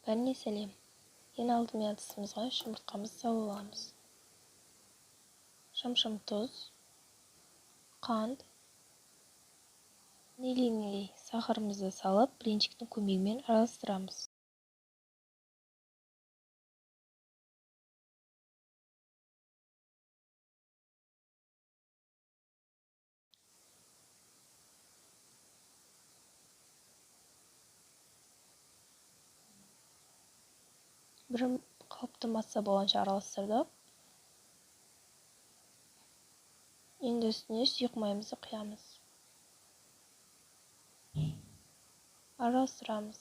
Бәріне сәлем. Ең алдымен ыдысымызға жұмыртқамызды салып аламыз. Шым-шым тұз, қант, нелей сахарымызды салып, блинчиктің көмегімен араластырамыз. Бір қалыпты масса болғанша араластырдық. Енді үстіне сұйық майымызды құямыз. Араластырамыз.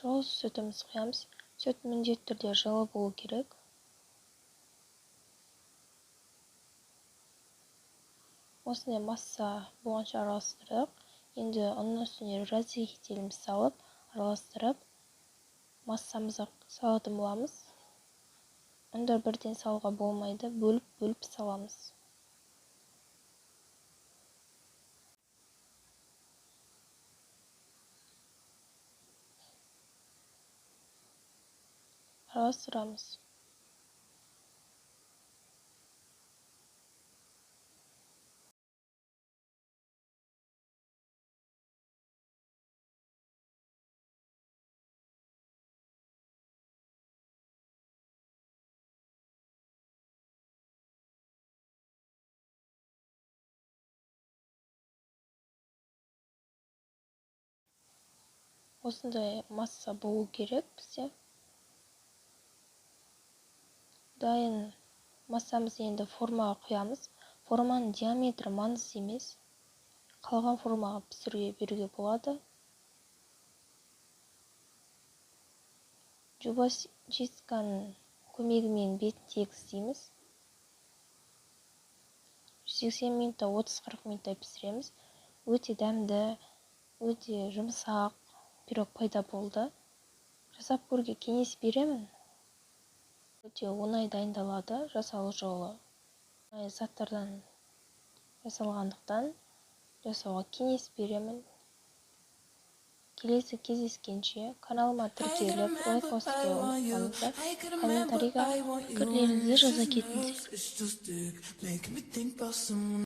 Жылы сүтімізді құямыз. Сүт міндетті түрде жылы болу керек. Осындай масса болғанша араластырдық. Енді оның үстіне разрыхителімізді салып, араластырып, массамызды салатын боламыз. Онда бірден салуға болмайды, бөліп саламыз. Араластырамыз. Осындай масса болу керек бізде. Дайын массамызды енді формаға құямыз. Форманың диаметрі маңызды емес. Қалған формаға пісіруге беруге болады. Зубочистканың көмегімен бетін тегістейміз. 180 минутта 30-40 минутта пісіреміз. Өте дәмді, өте жұмсақ пирог пайда болды. Жасап көруге кеңес беремін. Өте оңай дайындалады, жасалу жолы. Оңай заттардан жасалғандықтан жасауға кеңес беремін. Келесі кездескенше каналыма тіркеліп, лайк басуды ұмытпаңыздар. Комментарийға пікірлеріңізді жаза кетіңіздер.